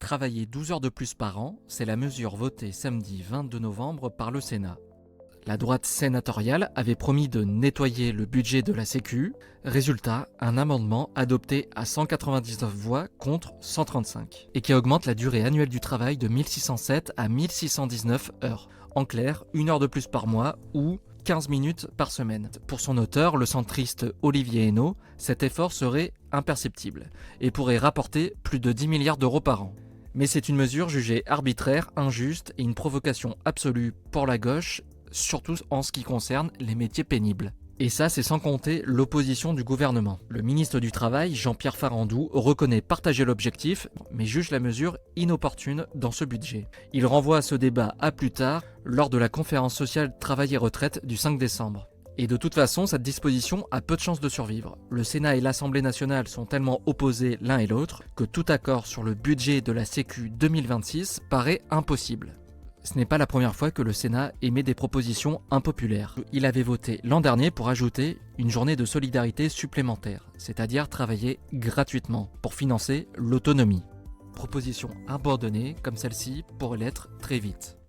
travailler 12 heures de plus par an, c'est la mesure votée samedi 22 novembre par le Sénat. La droite sénatoriale avait promis de nettoyer le budget de la Sécu. Résultat, un amendement adopté à 199 voix contre 135 et qui augmente la durée annuelle du travail de 1607 à 1619 heures. En clair, 1 heure de plus par mois ou 15 minutes par semaine. Pour son auteur, le centriste Olivier Henno, cet effort serait imperceptible et pourrait rapporter plus de 10 milliards d'euros par an. Mais c'est une mesure jugée arbitraire, injuste et une provocation absolue pour la gauche, surtout en ce qui concerne les métiers pénibles. Et ça, c'est sans compter l'opposition du gouvernement. Le ministre du Travail, Jean-Pierre Farandou, reconnaît partager l'objectif, mais juge la mesure inopportune dans ce budget. Il renvoie ce débat à plus tard, lors de la conférence sociale Travail et Retraite du 5 décembre. Et de toute façon, cette disposition a peu de chances de survivre. Le Sénat et l'Assemblée nationale sont tellement opposés l'un et l'autre que tout accord sur le budget de la Sécu 2026 paraît impossible. Ce n'est pas la première fois que le Sénat émet des propositions impopulaires. Il avait voté l'an dernier pour ajouter une journée de solidarité supplémentaire, c'est-à-dire travailler gratuitement pour financer l'autonomie. Proposition abandonnée comme celle-ci pourrait l'être très vite.